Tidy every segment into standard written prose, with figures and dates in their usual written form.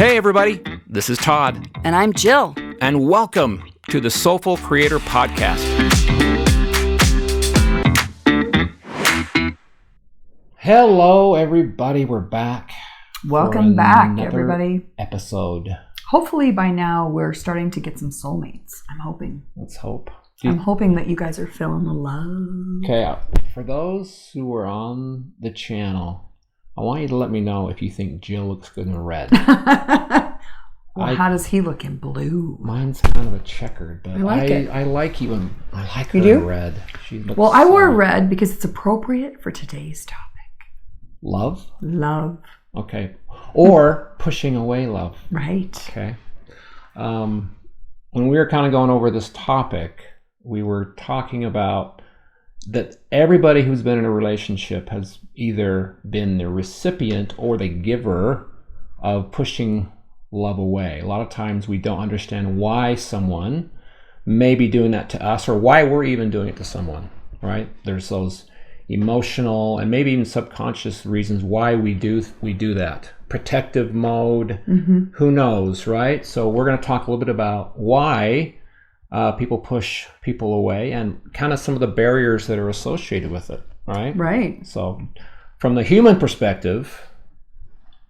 Hey everybody, this is Todd. And I'm Jill. And welcome to the Soulful Creator Podcast. Hello everybody, we're back. Welcome back, everybody. Episode. Hopefully by now we're starting to get some soulmates. I'm hoping. Let's hope. I'm hoping that you guys are feeling the love. Okay, for those who are on the channel, I want you to let me know if you think Jill looks good in red. Well, how does he look in blue? Mine's kind of a checkered, but I like it. I like you in, I like her You do? in red. She looks well, I wore red because it's appropriate for today's topic. Love? Love. Okay. Or pushing away love. Right. Okay. When we were kind of going over this topic, we were talking about that everybody who's been in a relationship has either been the recipient or the giver of pushing love away. A lot of times we don't understand why someone may be doing that to us or why we're even doing it to someone, right? There's those emotional and maybe even subconscious reasons why we do that. Protective mode, who knows, right? So we're going to talk a little bit about why people push people away and kind of some of the barriers that are associated with it, right? Right. So from the human perspective,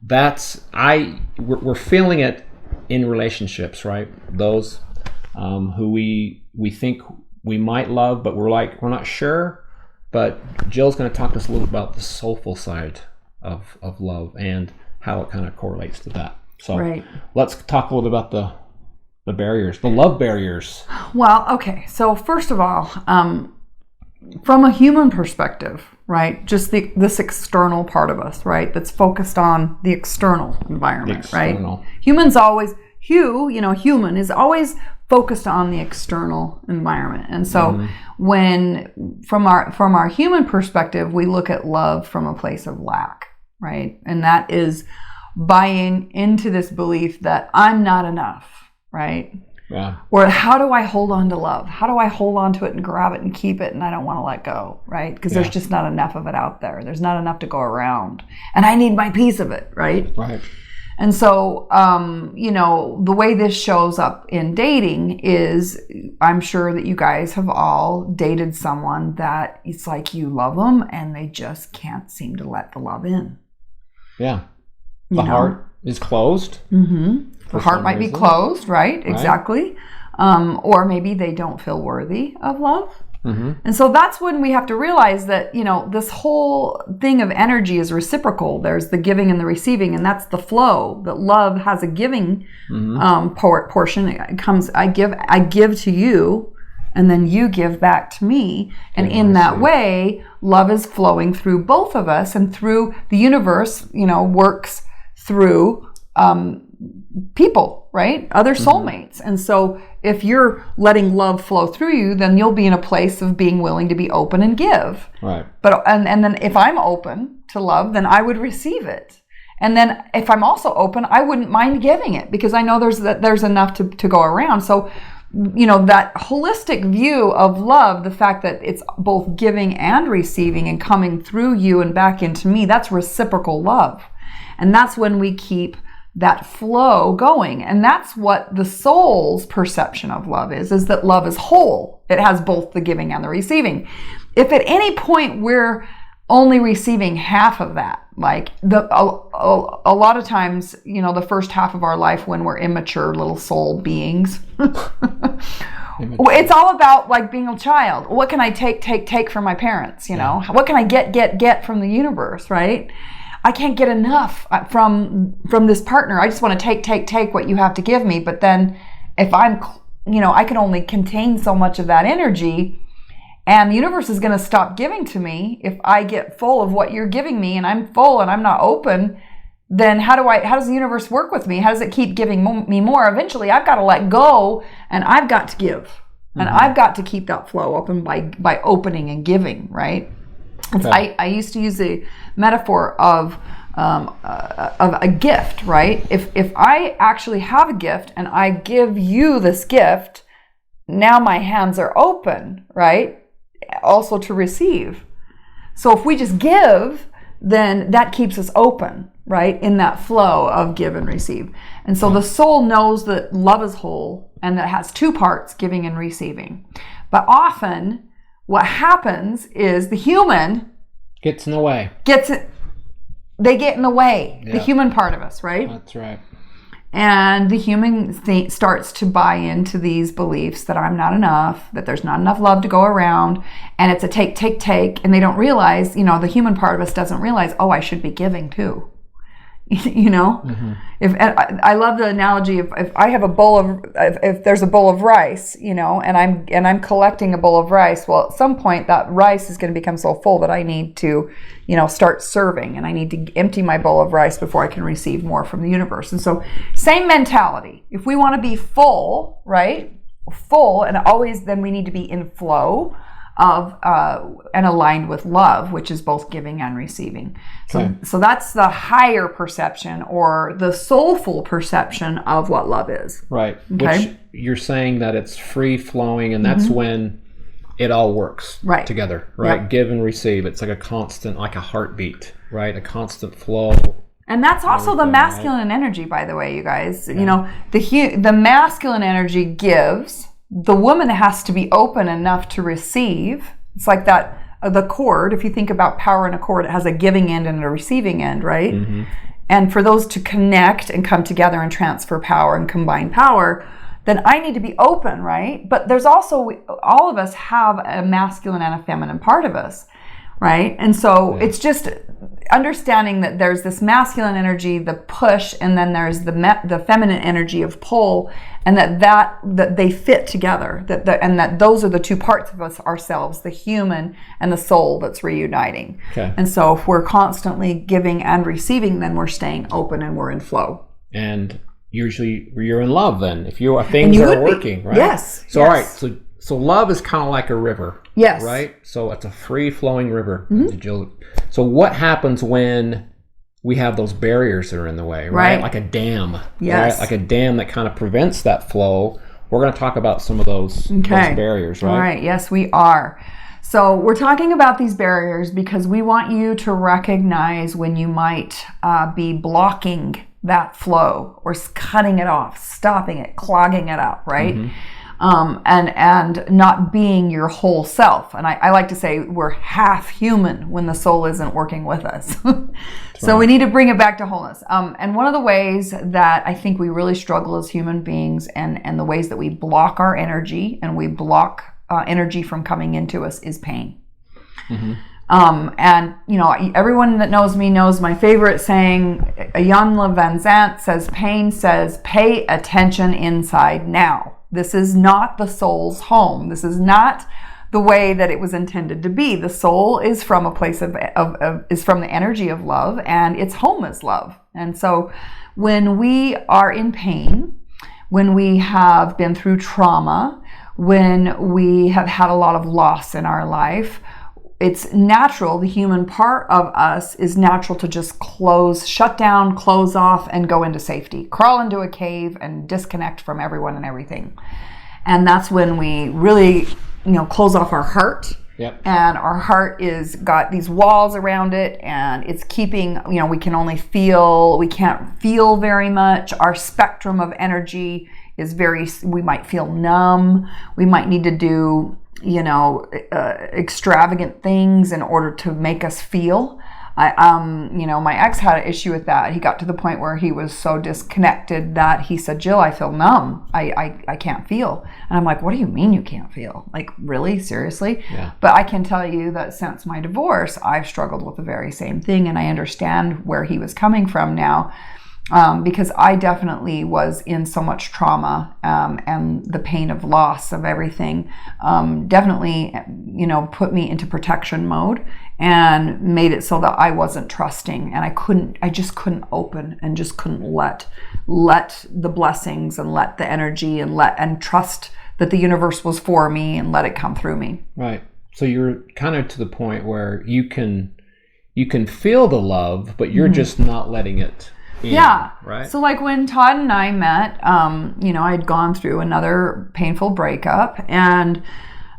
we're feeling it in relationships, right? Those who we think we might love, but we're not sure. But Jill's going to talk to us a little about the soulful side of love and how it kind of correlates to that. So Let's talk a little bit about the barriers, the love barriers. Well, okay. So first of all, from a human perspective, right? Just this external part of us, right? That's focused on the external environment, right? Humans always, human is always focused on the external environment. And so when, from our human perspective, we look at love from a place of lack, right? And that is buying into this belief that I'm not enough, right? Yeah. Or how do I hold on to love? How do I hold on to it and grab it and keep it and I don't want to let go, right? Because there's just not enough of it out there. There's not enough to go around. And I need my piece of it, right? Right. And so, the way this shows up in dating is I'm sure that you guys have all dated someone that it's like you love them and they just can't seem to let the love in. Yeah. The heart is closed. The heart might be closed, right? Exactly. Or maybe they don't feel worthy of love. And so that's when we have to realize that, this whole thing of energy is reciprocal. There's the giving and the receiving, and that's the flow. That love has a giving portion. It comes, I give to you, and then you give back to me. And in that way, love is flowing through both of us, and through the universe, works through people, right? Other soulmates. And so if you're letting love flow through you, then you'll be in a place of being willing to be open and give. Right. But and then if I'm open to love, then I would receive it. And then if I'm also open, I wouldn't mind giving it because I know there's enough to go around. So, that holistic view of love, the fact that it's both giving and receiving and coming through you and back into me, that's reciprocal love. And that's when we keep that flow going. And that's what the soul's perception of love is that love is whole. It has both the giving and the receiving. If at any point we're only receiving half of that, like a lot of times, the first half of our life when we're immature little soul beings, it's all about like being a child. What can I take from my parents? What can I get from the universe, right? I can't get enough from this partner. I just want to take what you have to give me. But then if I'm, I can only contain so much of that energy, and the universe is going to stop giving to me if I get full of what you're giving me and I'm full and I'm not open. Then how does the universe work with me? How does it keep giving me more? Eventually I've got to let go and I've got to give. And I've got to keep that flow open by opening and giving, right? Okay. I used to use the metaphor of a gift, right? If I actually have a gift and I give you this gift, now my hands are open, right? Also to receive. So if we just give, then that keeps us open, right? In that flow of give and receive. And so the soul knows that love is whole and that it has two parts, giving and receiving. But often what happens is the human gets in the way. They get in the way, the human part of us, right? That's right. And the human starts to buy into these beliefs that I'm not enough, that there's not enough love to go around, and it's a take, take, take, and they don't realize, the human part of us doesn't realize, I should be giving too. Mm-hmm. If I love the analogy of if I have a bowl of if there's a bowl of rice, and I'm collecting a bowl of rice, well, at some point that rice is going to become so full that I need to start serving, and I need to empty my bowl of rice before I can receive more from the universe. And so same mentality. If we want to be full, right? Full, and always, then we need to be in flow of and aligned with love, which is both giving and receiving. So that's the higher perception, or the soulful perception of what love is. Right. Okay? Which you're saying that it's free flowing, and that's when it all works together, right? Yep. Give and receive. It's like a constant, like a heartbeat, right? A constant flow. And that's also the masculine energy, by the way, you guys. The masculine energy gives. The woman has to be open enough to receive. It's like that, the cord, if you think about power in a cord, it has a giving end and a receiving end, right? Mm-hmm. And for those to connect and come together and transfer power and combine power, then I need to be open, right? But there's also, all of us have a masculine and a feminine part of us, right? And so it's just understanding that there's this masculine energy, the push, and then there's the feminine energy of pull, and that they fit together, and that those are the two parts of us, ourselves, the human and the soul, that's reuniting. Okay. And so if we're constantly giving and receiving, then we're staying open and we're in flow. And usually you're in love then, if things are working, right? Yes. So all right, so love is kind of like a river. Yes. Right? So it's a free-flowing river. Mm-hmm. So what happens when we have those barriers that are in the way, right? Like a dam. Yes. Right? Like a dam that kind of prevents that flow. We're going to talk about some of those barriers, right? All right. Yes, we are. So we're talking about these barriers because we want you to recognize when you might be blocking that flow, or cutting it off, stopping it, clogging it up, right? Mm-hmm. And not being your whole self. And I like to say we're half human when the soul isn't working with us. So we need to bring it back to wholeness. And one of the ways that I think we really struggle as human beings, and the ways that we block our energy and we block energy from coming into us, is pain. Mm-hmm. And everyone that knows me knows my favorite saying, Jan Le Van Zandt says, pain says, pay attention inside now. This is not the soul's home. This is not the way that it was intended to be. The soul is from a place is from the energy of love, and its home is love. And so when we are in pain, when we have been through trauma, when we have had a lot of loss in our life, it's natural, the human part of us is natural to just shut down, close off, and go into safety. Crawl into a cave and disconnect from everyone and everything. And that's when we really, close off our heart. Yep. And our heart is got these walls around it, and it's keeping, we can't feel very much. Our spectrum of energy is we might feel numb. We might need to do extravagant things in order to make us feel. My ex had an issue with that. He got to the point where he was so disconnected that he said, Jill, I feel numb. I can't feel. And I'm like, what do you mean you can't feel? Like, really? Seriously? Yeah. But I can tell you that since my divorce, I've struggled with the very same thing, and I understand where he was coming from now. Because I definitely was in so much trauma, and the pain of loss of everything definitely, put me into protection mode and made it so that I wasn't trusting, and I just couldn't open and just couldn't let the blessings and let the energy and trust that the universe was for me and let it come through me. Right. So you're kind of to the point where you can feel the love, but you're just not letting it. Yeah. Right. So like when Todd and I met, I'd gone through another painful breakup, and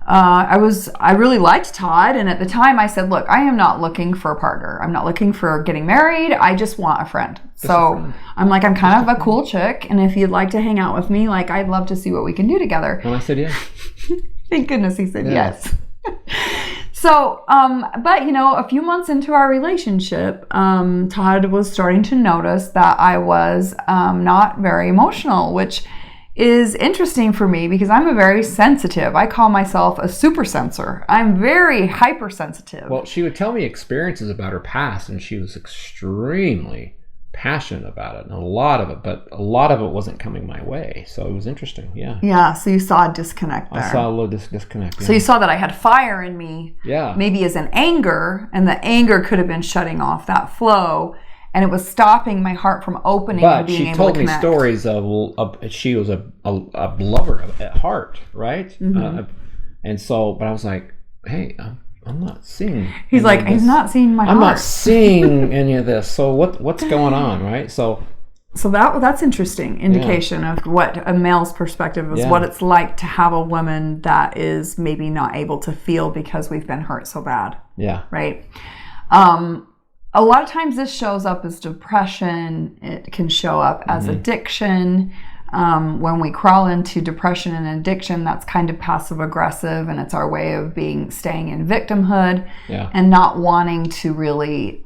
I really liked Todd, and at the time I said, look, I am not looking for a partner. I'm not looking for getting married. I just want a friend. I'm like, I'm kind of a cool chick, and if you'd like to hang out with me, like, I'd love to see what we can do together. And I said yes. Thank goodness he said yes. So, but a few months into our relationship, Todd was starting to notice that I was not very emotional, which is interesting for me because I'm a very sensitive. I call myself a super sensor. I'm very hypersensitive. Well, she would tell me experiences about her past, and she was extremely passionate about it, and a lot of it wasn't coming my way. So it was interesting. Yeah, so you saw a disconnect there. I saw a little disconnect. So you saw that I had fire in me, maybe as an anger, and the anger could have been shutting off that flow, and it was stopping my heart from opening and being able to connect. But she told me stories of she was a lover at heart, right? And so, but I was like, hey, I'm not seeing. He's like, he's not seeing my heart. I'm not seeing any of this. So what's going on, right? So that's interesting indication of what a male's perspective is, what it's like to have a woman that is maybe not able to feel because we've been hurt so bad. Yeah. Right. A lot of times this shows up as depression. It can show up as addiction. When we crawl into depression and addiction, that's kind of passive aggressive, and it's our way of staying in victimhood and not wanting to really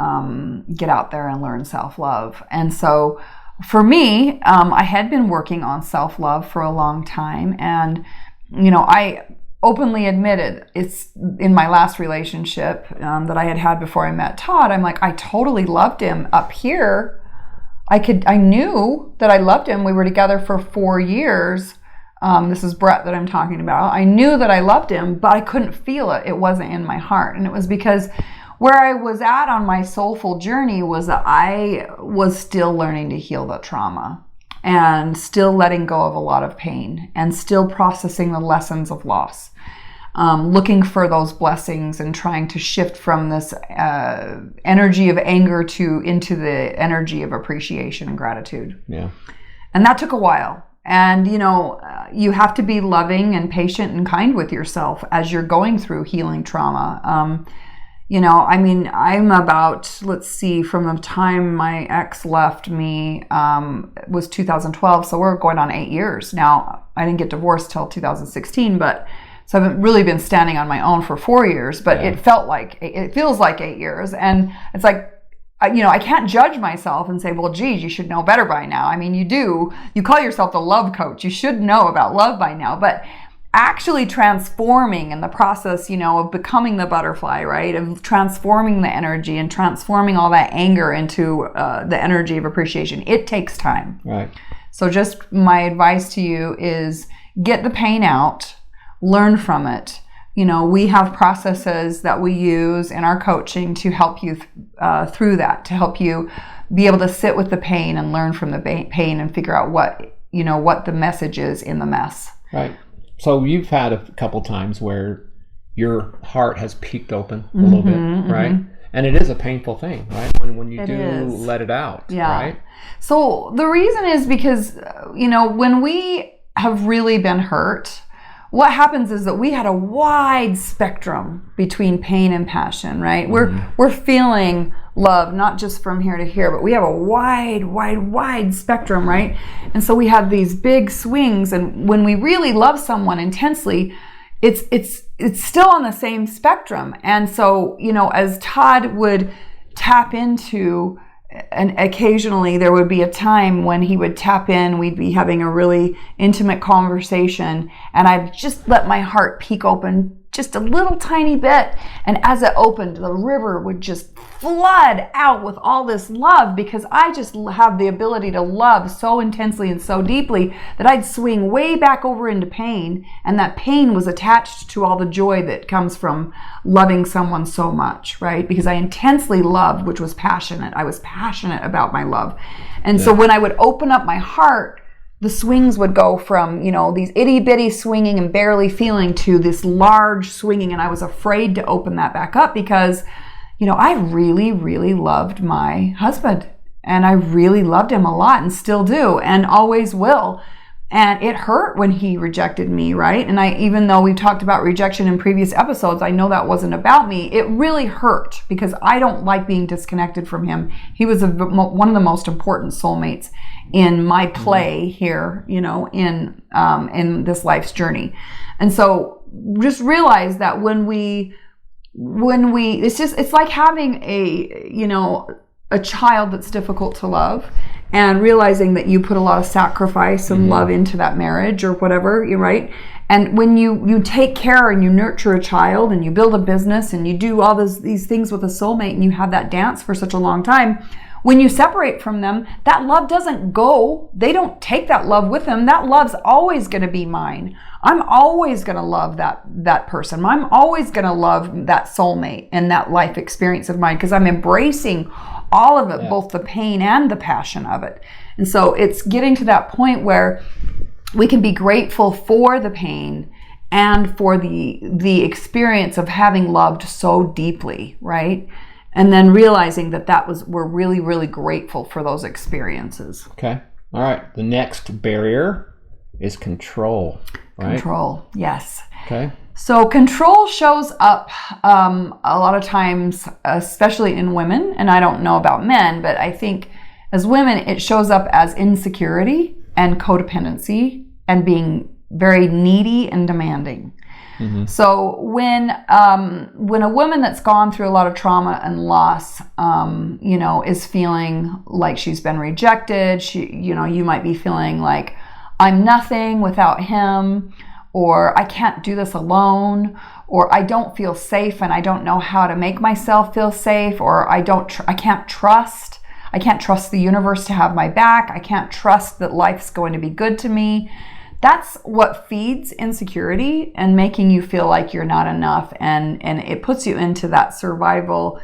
get out there and learn self-love. And so for me, I had been working on self-love for a long time, and I openly admitted it's in my last relationship that I had before I met Todd. I'm like, I totally loved him up here. I knew that I loved him. We were together for 4 years. This is Brett that I'm talking about. I knew that I loved him, but I couldn't feel it. It wasn't in my heart. And it was because where I was at on my soulful journey was that I was still learning to heal the trauma and still letting go of a lot of pain and still processing the lessons of loss. Looking for those blessings and trying to shift from this energy of anger into the energy of appreciation and gratitude. Yeah. And that took a while. And, you have to be loving and patient and kind with yourself as you're going through healing trauma. I'm about, let's see, from the time my ex left me was 2012. So we're going on 8 years. Now, I didn't get divorced till 2016, so I haven't really been standing on my own for 4 years, but it feels like 8 years. And it's like, I can't judge myself and say, well, geez, you should know better by now. I mean, you do. You call yourself the love coach. You should know about love by now. But actually transforming in the process, of becoming the butterfly, right? Of transforming the energy and transforming all that anger into the energy of appreciation. It takes time. Right. So just my advice to you is get the pain out. Learn from it. We have processes that we use in our coaching to help you through that, to help you be able to sit with the pain and learn from the pain and figure out what the message is in the mess. Right. So you've had a couple times where your heart has peeked open a little bit, right? And it is a painful thing, right? When you let it out, right? So the reason is because, when we have really been hurt, what happens is that we had a wide spectrum between pain and passion, right? We're feeling love, not just from here to here, but we have a wide spectrum, right? And so we have these big swings, and when we really love someone intensely, it's still on the same spectrum. And so, as Todd would tap into, and occasionally there would be a time when he would tap in, we'd be having a really intimate conversation, and I'd just let my heart peek open just a little tiny bit. And as it opened, the river would just flood out with all this love, because I just have the ability to love so intensely and so deeply that I'd swing way back over into pain. And that pain was attached to all the joy that comes from loving someone so much, right? Because I intensely loved, which was passionate. I was passionate about my love. And so when I would open up my heart, the swings would go from, these itty bitty swinging and barely feeling to this large swinging. And I was afraid to open that back up because, I really, really loved my husband, and I really loved him a lot and still do and always will. And it hurt when he rejected me, right? And even though we talked about rejection in previous episodes, I know that wasn't about me. It really hurt because I don't like being disconnected from him. He was one of the most important soulmates in my play here, in this life's journey. And so just realize that when we, it's like having a child that's difficult to love, and realizing that you put a lot of sacrifice and love into that marriage or whatever, you're right. And when you take care and you nurture a child and you build a business and you do all these things with a soulmate and you have that dance for such a long time, when you separate from them, that love doesn't go. They don't take that love with them. That love's always going to be mine. I'm always going to love that person. I'm always going to love that soulmate and that life experience of mine because I'm embracing all of it, both the pain and the passion of it. And so it's getting to that point where we can be grateful for the pain and for the experience of having loved so deeply, right? And then realizing we're really, really grateful for those experiences. Okay. All right. The next barrier is control, right? Control, yes. Okay. So control shows up a lot of times, especially in women, and I don't know about men, but I think as women, it shows up as insecurity and codependency and being very needy and demanding. Mm-hmm. So when a woman that's gone through a lot of trauma and loss, is feeling like she's been rejected, you might be feeling like I'm nothing without him, or I can't do this alone, or I don't feel safe and I don't know how to make myself feel safe, or I can't trust the universe to have my back. I can't trust that life's going to be good to me. That's what feeds insecurity and making you feel like you're not enough, and it puts you into that survival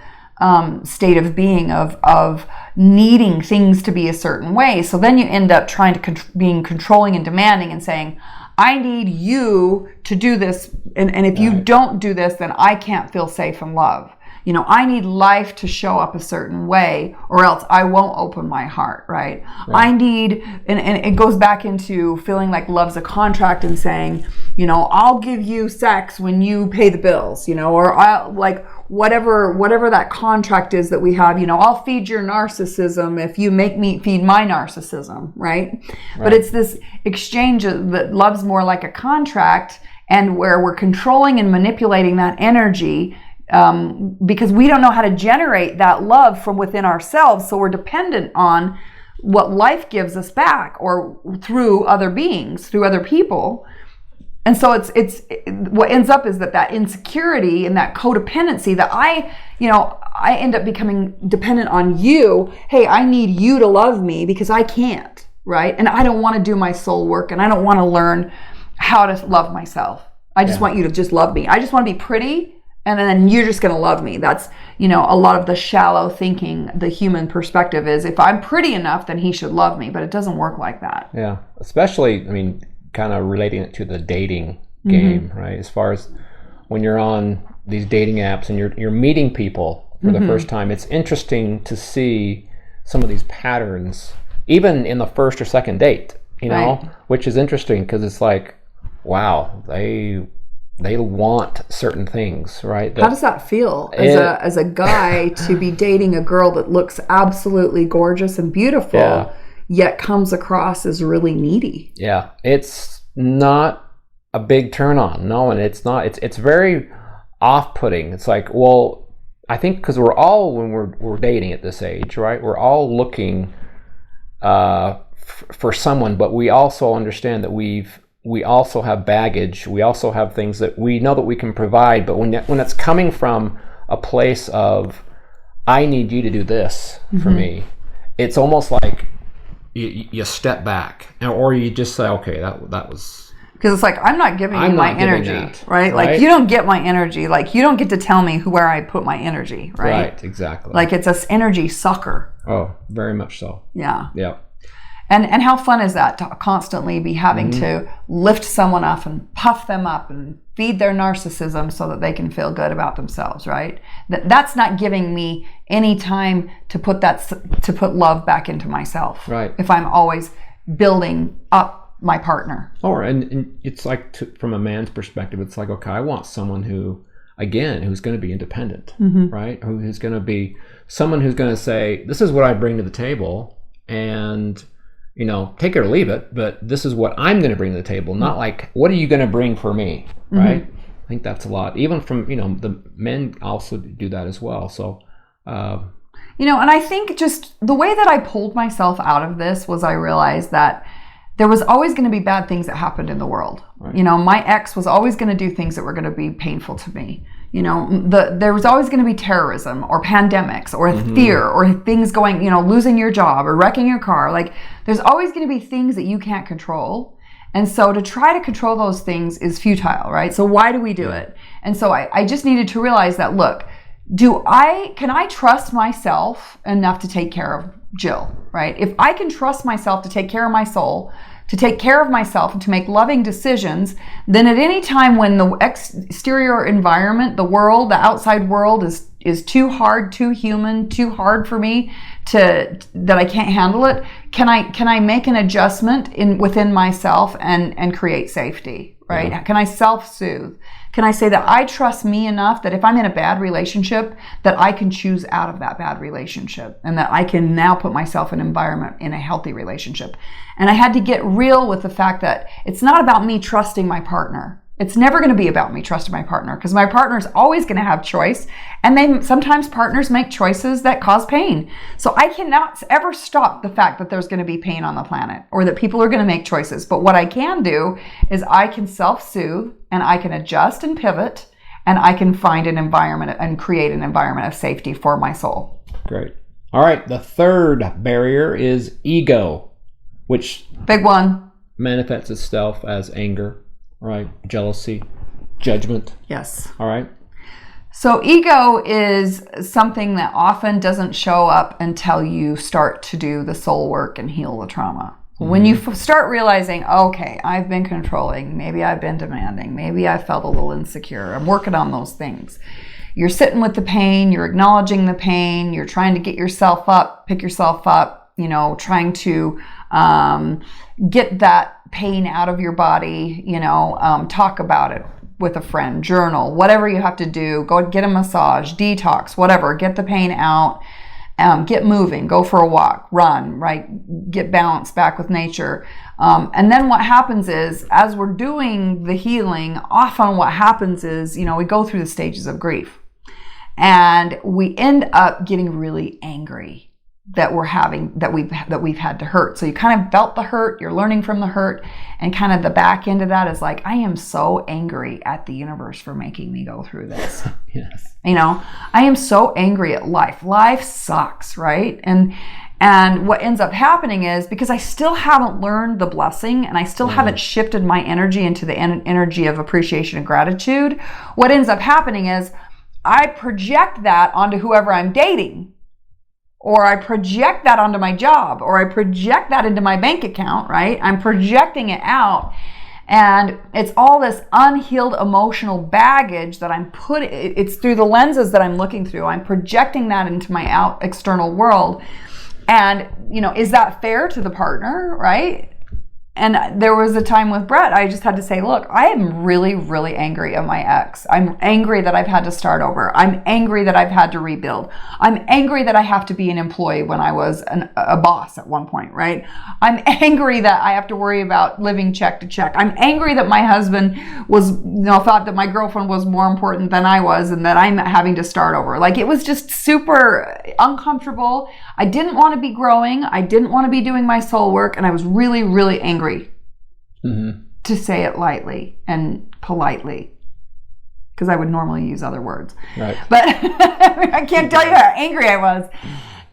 state of being of needing things to be a certain way. So then you end up trying to being controlling and demanding and saying, I need you to do this, and if you don't do this, then I can't feel safe and loved. I need life to show up a certain way or else I won't open my heart, right? I need, and it goes back into feeling like love's a contract and saying, I'll give you sex when you pay the bills, or I'll like whatever that contract is that we have, I'll feed your narcissism if you make me feed my narcissism, right? But it's this exchange that love's more like a contract, and where we're controlling and manipulating that energy because we don't know how to generate that love from within ourselves. So we're dependent on what life gives us back or through other beings, through other people. And so it's what ends up is that insecurity and that codependency that I end up becoming dependent on you. Hey, I need you to love me because I can't, right? And I don't want to do my soul work, and I don't want to learn how to love myself. I just want you to just love me. I just want to be pretty, and then you're just going to love me. That's, a lot of the shallow thinking, the human perspective is, if I'm pretty enough, then he should love me. But it doesn't work like that. Yeah. Especially, kind of relating it to the dating game, right? As far as when you're on these dating apps and you're meeting people for the first time, it's interesting to see some of these patterns, even in the first or second date, which is interesting because it's like, wow, they want certain things, right? How does that feel as a guy to be dating a girl that looks absolutely gorgeous and beautiful, yet comes across as really needy? Yeah, it's not a big turn on. No, and it's not. It's very off-putting. It's like, well, I think because we're all, when we're dating at this age, right? We're all looking for someone, but we also understand that we also have baggage. We also have things that we know that we can provide. But when it's coming from a place of, I need you to do this for me, it's almost like you step back, or you just say, okay, that was... Because it's like, I'm not giving you my energy, right? Like, you don't get my energy. Like, you don't get to tell me where I put my energy, right? Right, exactly. Like, it's an energy sucker. Oh, very much so. Yeah. Yeah. And how fun is that to constantly be having to lift someone up and puff them up and feed their narcissism so that they can feel good about themselves, right? That's not giving me any time to put love back into myself. Right. If I'm always building up my partner. And it's like, from a man's perspective, it's like, okay, I want someone who's going to be independent, right? Who's going to be someone who's going to say, this is what I bring to the table, and, take it or leave it, but this is what I'm going to bring to the table, not like, what are you going to bring for me, right? I think that's a lot. Even from, the men also do that as well. So, and I think just the way that I pulled myself out of this was I realized that there was always going to be bad things that happened in the world. Right. My ex was always going to do things that were going to be painful to me. There was always going to be terrorism or pandemics or fear or things going, losing your job or wrecking your car. Like, there's always going to be things that you can't control. And so to try to control those things is futile, right? So why do we do it? And so I just needed to realize that, look, can I trust myself enough to take care of Jill, right? If I can trust myself to take care of my soul, to take care of myself and to make loving decisions, then at any time when the exterior environment, the world, the outside world is too hard, too human, too hard for me that I can't handle it, can I make an adjustment within myself and create safety, right? Yeah. Can I self-soothe? Can I say that I trust me enough that if I'm in a bad relationship, that I can choose out of that bad relationship and that I can now put myself in an environment in a healthy relationship? And I had to get real with the fact that it's not about me trusting my partner. It's never going to be about me trusting my partner, because my partner is always going to have choice. And sometimes partners make choices that cause pain. So I cannot ever stop the fact that there's going to be pain on the planet or that people are going to make choices. But what I can do is I can self-soothe and I can adjust and pivot, and I can find an environment and create an environment of safety for my soul. Great. All right. The third barrier is ego, which big one manifests itself as anger. Right, jealousy, judgment. Yes. All right. So ego is something that often doesn't show up until you start to do the soul work and heal the trauma. When you start realizing, okay, I've been controlling, maybe I've been demanding, maybe I felt a little insecure, I'm working on those things. You're sitting with the pain, you're acknowledging the pain, you're trying to get yourself up, pick yourself up, trying to get that pain out of your body, talk about it with a friend, journal, whatever you have to do, go get a massage, detox, whatever, get the pain out, get moving, go for a walk, run, right? Get balanced back with nature. And then what happens is, as we're doing the healing, often what happens is, we go through the stages of grief and we end up getting really angry that we've had to hurt. So you kind of felt the hurt, you're learning from the hurt, and kind of the back end of that is like, I am so angry at the universe for making me go through this. Yes. I am so angry at life. Life sucks, right? And what ends up happening is, because I still haven't learned the blessing and I still haven't shifted my energy into the energy of appreciation and gratitude, what ends up happening is I project that onto whoever I'm dating. Or I project that onto my job, or I project that into my bank account, right? I'm projecting it out. And it's all this unhealed emotional baggage that it's through the lenses that I'm looking through. I'm projecting that into my external world. And, is that fair to the partner, right? And there was a time with Brett, I just had to say, look, I am really, really angry at my ex. I'm angry that I've had to start over. I'm angry that I've had to rebuild. I'm angry that I have to be an employee when I was a boss at one point, right? I'm angry that I have to worry about living check to check. I'm angry that my husband thought that my girlfriend was more important than I was and that I'm having to start over. Like, it was just super uncomfortable. I didn't want to be growing. I didn't want to be doing my soul work. And I was really, really angry. To say it lightly and politely, because I would normally use other words. Right. But I can't tell you how angry I was.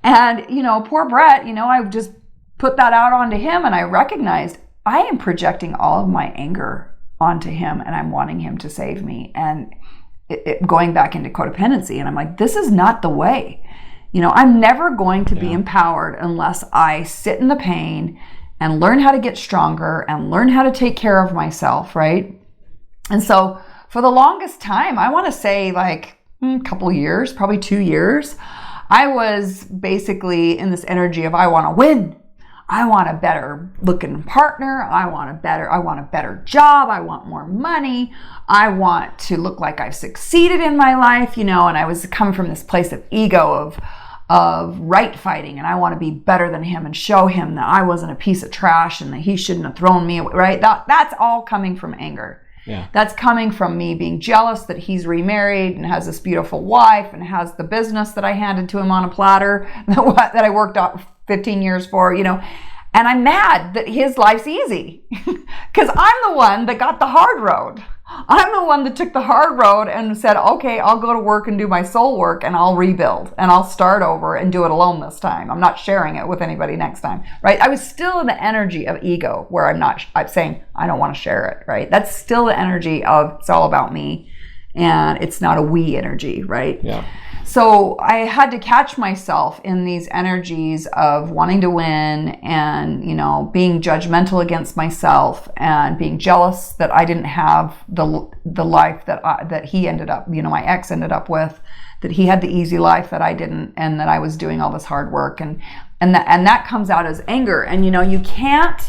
And, poor Brett, I just put that out onto him, and I recognized I am projecting all of my anger onto him, and I'm wanting him to save me. And going back into codependency, and I'm like, this is not the way. I'm never going to be empowered unless I sit in the pain and learn how to get stronger and learn how to take care of myself, right? And so for the longest time, I want to say like a couple years, probably 2 years, I was basically in this energy of I want to win. I want a better looking partner. I want a better job. I want more money. I want to look like I've succeeded in my life, and I was coming from this place of ego, of right fighting, and I want to be better than him and show him that I wasn't a piece of trash and that he shouldn't have thrown me away, right? That's all coming from anger. Yeah. That's coming from me being jealous that he's remarried and has this beautiful wife and has the business that I handed to him on a platter that I worked out 15 years for, and I'm mad that his life's easy because I'm the one that got the hard road. I'm the one that took the hard road and said, okay, I'll go to work and do my soul work and I'll rebuild and I'll start over and do it alone this time. I'm not sharing it with anybody next time, right? I was still in the energy of ego where I'm saying, I don't want to share it, right? That's still the energy of it's all about me and it's not a we energy, right? Yeah. So I had to catch myself in these energies of wanting to win and, being judgmental against myself and being jealous that I didn't have the life that he ended up, my ex ended up with, that he had the easy life that I didn't, and that I was doing all this hard work. And that comes out as anger. And, you can't,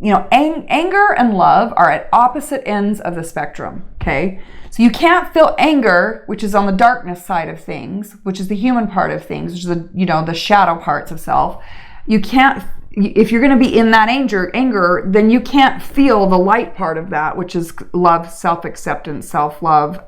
anger and love are at opposite ends of the spectrum, okay? So you can't feel anger, which is on the darkness side of things, which is the human part of things, which is the shadow parts of self. You can't, if you're going to be in that anger, then you can't feel the light part of that, which is love, self-acceptance, self-love.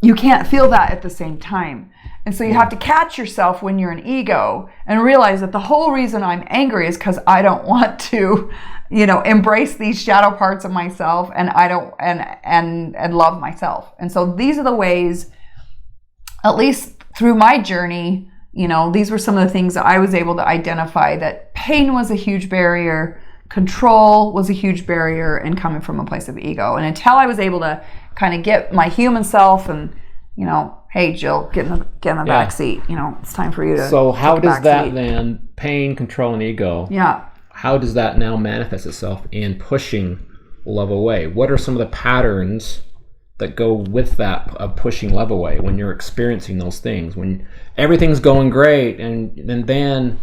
You can't feel that at the same time. And so you have to catch yourself when you're in ego and realize that the whole reason I'm angry is because I don't want to, embrace these shadow parts of myself, and I don't and love myself. And so these are the ways, at least through my journey, these were some of the things that I was able to identify, that pain was a huge barrier, control was a huge barrier, and coming from a place of ego. And until I was able to kind of get my human self and, hey, Jill, get in the back seat. It's time for you to. So how does that seat. then, pain, control, and ego? Yeah. How does that now manifest itself in pushing love away? What are some of the patterns that go with that of pushing love away when you're experiencing those things? When everything's going great, and then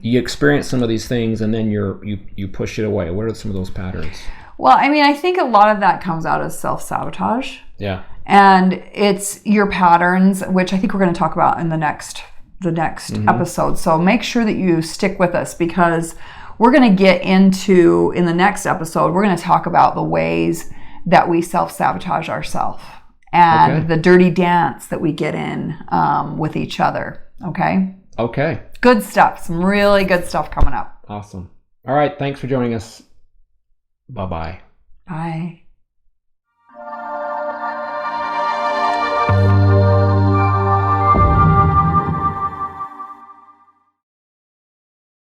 you experience some of these things, and then you push it away. What are some of those patterns? Well, I think a lot of that comes out as self-sabotage. Yeah. And it's your patterns, which I think we're going to talk about in the next episode. So make sure that you stick with us, because we're going to get into, in the next episode, we're going to talk about the ways that we self-sabotage ourselves and the dirty dance that we get in with each other. Okay? Okay. Good stuff. Some really good stuff coming up. Awesome. All right. Thanks for joining us. Bye-bye. Bye.